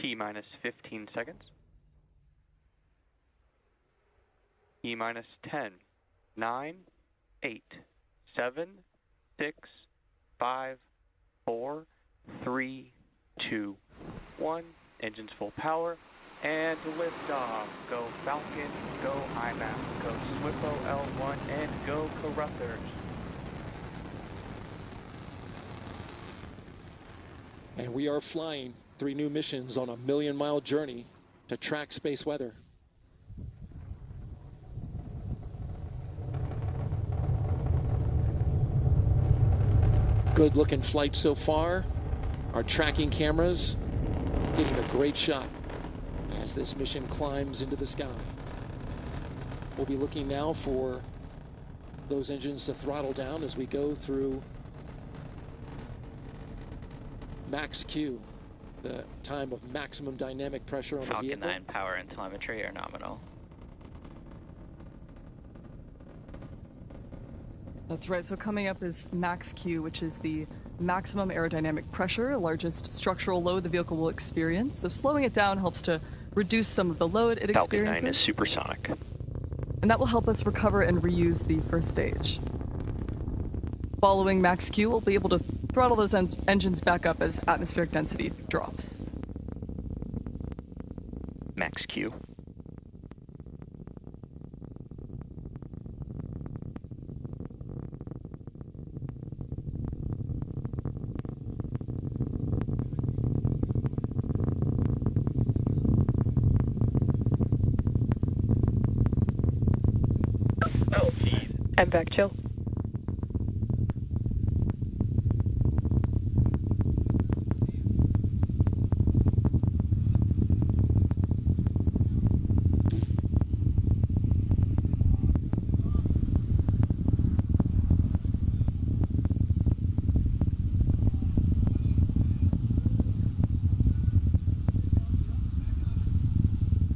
T minus 15 seconds. E minus 10, 9, 8, 7, 6, 5, 4, 3, 2, 1. Engines full power. And liftoff. Go Falcon, go IMAP, go SWIFO L1, and go Carruthers. And we are flying 3 new missions on a million-mile journey to track space weather. Good looking flight so far. Our tracking cameras getting a great shot as this mission climbs into the sky. We'll be looking now for those engines to throttle down as we go through max Q, the time of maximum dynamic pressure on the vehicle. Falcon 9 power and telemetry are nominal. That's right. So coming up is max Q, which is the maximum aerodynamic pressure, largest structural load the vehicle will experience. So slowing it down helps to reduce some of the load it experiences. Falcon 9 is supersonic. And that will help us recover and reuse the first stage. Following max Q, we'll be able to throttle those engines back up as atmospheric density drops. Max Q. And back chill.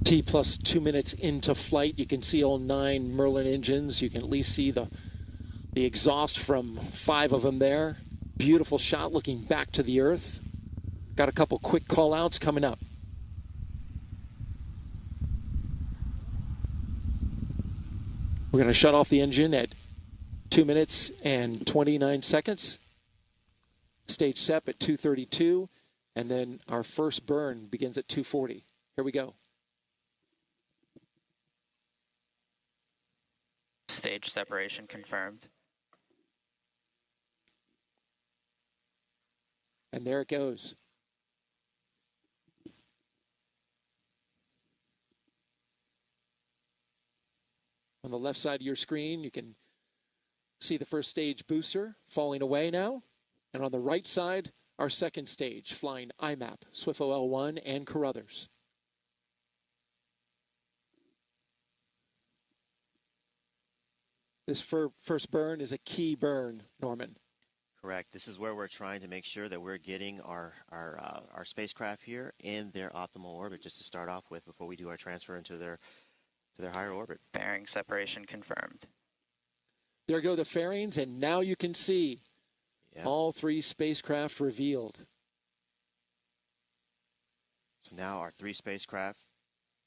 T plus 2 minutes into flight. You can see all 9 Merlin engines. You can at least see the exhaust from 5 of them there. Beautiful shot looking back to the Earth. Got a couple quick call outs coming up. We're going to shut off the engine at 2 minutes and 29 seconds. Stage SEP at 2:32. And then our first burn begins at 2:40. Here we go. Stage separation confirmed. And there it goes. On the left side of your screen, you can see the first stage booster falling away now. And on the right side, our second stage flying IMAP, SWIFO L1, and Carruthers. This first burn is a key burn, Norman. Correct. This is where we're trying to make sure that we're getting our spacecraft here in their optimal orbit, just to start off with, before we do our transfer into their higher orbit. Fairing separation confirmed. There go the fairings, and now you can see all 3 spacecraft revealed. So now our 3 spacecraft,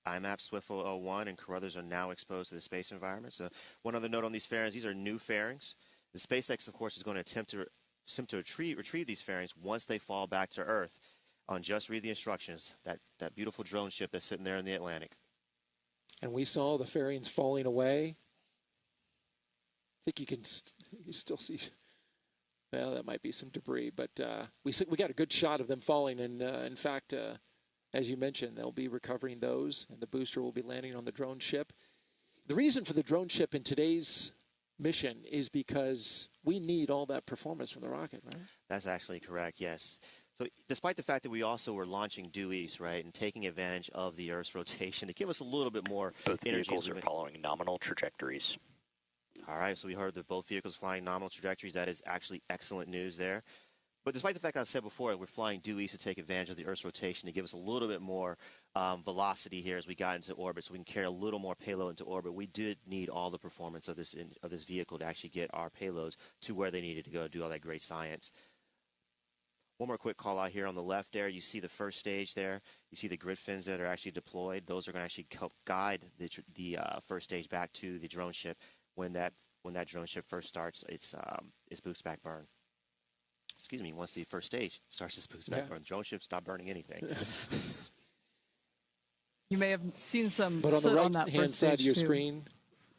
IMAP, SWIFO L1, and Carruthers, are now exposed to the space environment. So one other note on these fairings, these are new fairings. The SpaceX, of course, is going to attempt to retrieve these fairings once they fall back to Earth. On just read the instructions, that beautiful drone ship that's sitting there in the Atlantic. And we saw the fairings falling away. I think you can still see, well, that might be some debris, but we got a good shot of them falling. And in fact, as you mentioned, they'll be recovering those, and the booster will be landing on the drone ship. The reason for the drone ship in today's mission is because we need all that performance from the rocket, right? That's actually correct, yes. So despite the fact that we also were launching due east, right, and taking advantage of the Earth's rotation to give us a little bit more both energy. Both vehicles are following nominal trajectories. All right, so we heard that both vehicles flying nominal trajectories. That is actually excellent news there. But despite the fact I said before, we're flying due east to take advantage of the Earth's rotation to give us a little bit more velocity here as we got into orbit, so we can carry a little more payload into orbit. We did need all the performance of this vehicle to actually get our payloads to where they needed to go to do all that great science. One more quick call out here on the left there. You see the first stage there. You see the grid fins that are actually deployed. Those are going to actually help guide the first stage back to the drone ship. When that drone ship first starts its boost back burn. Excuse me. Once the first stage starts its boost back burn, drone ship's not burning anything. You may have seen some but on the soot on that right-hand first side of stage your too. screen,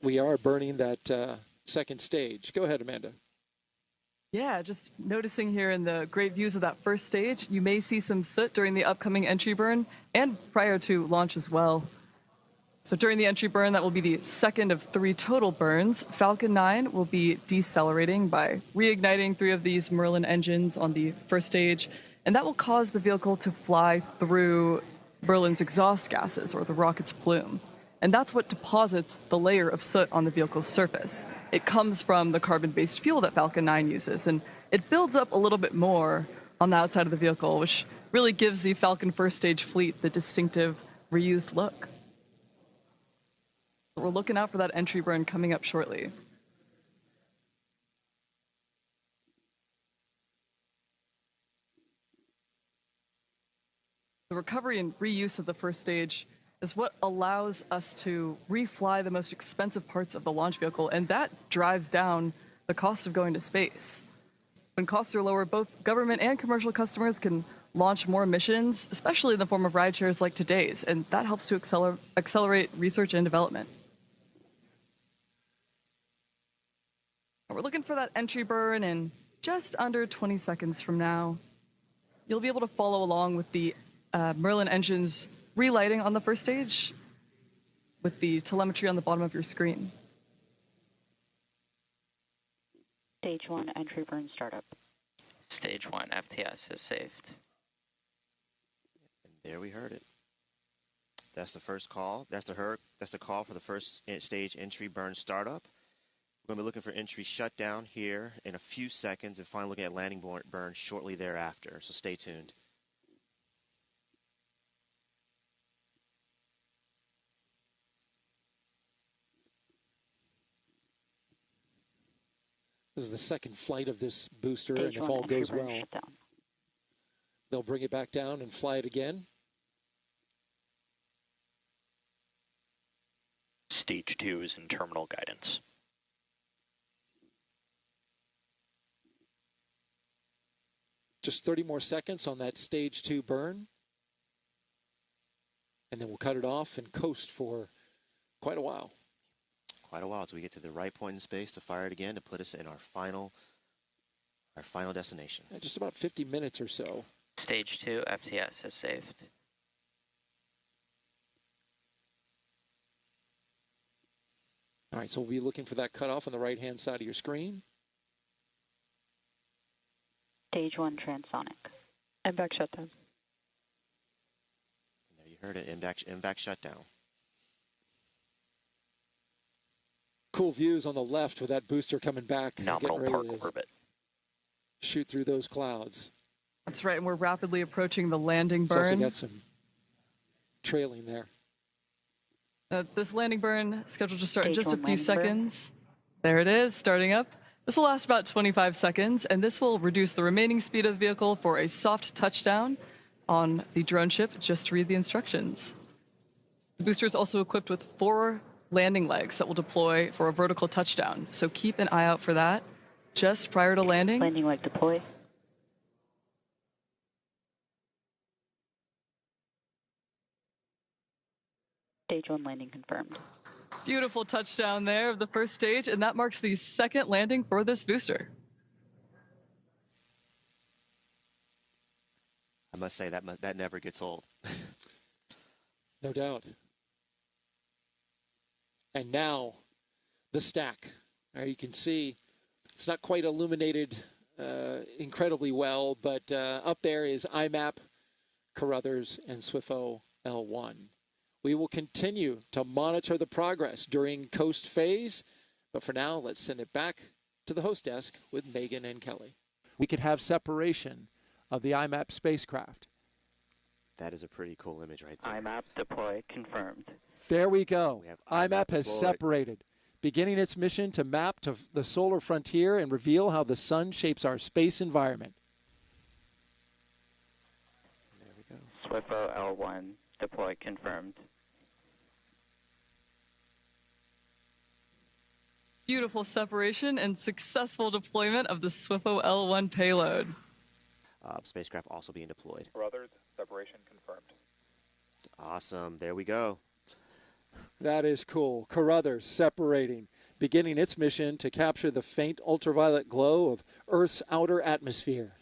we are burning that second stage. Go ahead, Amanda. Yeah, just noticing here in the great views of that first stage, you may see some soot during the upcoming entry burn and prior to launch as well. So during the entry burn, that will be the second of 3 total burns. Falcon 9 will be decelerating by reigniting 3 of these Merlin engines on the first stage, and that will cause the vehicle to fly through Merlin's exhaust gases, or the rocket's plume. And that's what deposits the layer of soot on the vehicle's surface. It comes from the carbon-based fuel that Falcon 9 uses, and it builds up a little bit more on the outside of the vehicle, which really gives the Falcon first stage fleet the distinctive reused look. So we're looking out for that entry burn coming up shortly. The recovery and reuse of the first stage is what allows us to refly the most expensive parts of the launch vehicle, and that drives down the cost of going to space. When costs are lower, both government and commercial customers can launch more missions, especially in the form of ride shares like today's, and that helps to accelerate research and development. We're looking for that entry burn in just under 20 seconds from now. You'll be able to follow along with the Merlin engines relighting on the first stage with the telemetry on the bottom of your screen. Stage 1 entry burn startup. Stage 1 FTS is saved. And there we heard it. That's the first call. That's the call for the first stage entry burn startup. We're going to be looking for entry shutdown here in a few seconds and finally looking at landing burn shortly thereafter. So stay tuned. This is the second flight of this booster, Stage and if 1 all entry goes burn well, shutdown. they'll bring it back down and fly it again. Stage 2 is in terminal guidance. Just 30 more seconds on that stage 2 burn. And then we'll cut it off and coast for quite a while. Quite a while until we get to the right point in space to fire it again to put us in our final destination. Just about 50 minutes or so. Stage 2 FTS is saved. All right, so we'll be looking for that cutoff on the right-hand side of your screen. Stage 1 transonic. And back shutdown. There you heard it, MVAC shutdown. Cool views on the left with that booster coming back. Nominal getting park ready to orbit. shoot through those clouds. That's right, and we're rapidly approaching the landing It's also burn. got some trailing there. This landing burn scheduled to start in Stage just a 1 few landing burn. seconds. There it is, starting up. This will last about 25 seconds, and this will reduce the remaining speed of the vehicle for a soft touchdown on the drone ship. Just read the instructions. The booster is also equipped with 4 landing legs that will deploy for a vertical touchdown, so keep an eye out for that just prior to landing. Landing leg deploy. Stage 1 landing confirmed. Beautiful touchdown there of the first stage, and that marks the second landing for this booster. I must say that never gets old. No doubt. And now, the stack. You can see it's not quite illuminated incredibly well, but up there is IMAP, Carruthers, and SWIFO L1. We will continue to monitor the progress during coast phase, but for now, let's send it back to the host desk with Megan and Kelly. We could have separation of the IMAP spacecraft. That is a pretty cool image right there. IMAP deploy confirmed. There we go. We have IMAP has deployed. separated, beginning its mission to map to the solar frontier and reveal how the sun shapes our space environment. SWIFO L1 deploy confirmed. Beautiful separation and successful deployment of the SWIFO L1 payload. Spacecraft also being deployed. Carruthers, separation confirmed. Awesome. There we go. That is cool. Carruthers separating, beginning its mission to capture the faint ultraviolet glow of Earth's outer atmosphere.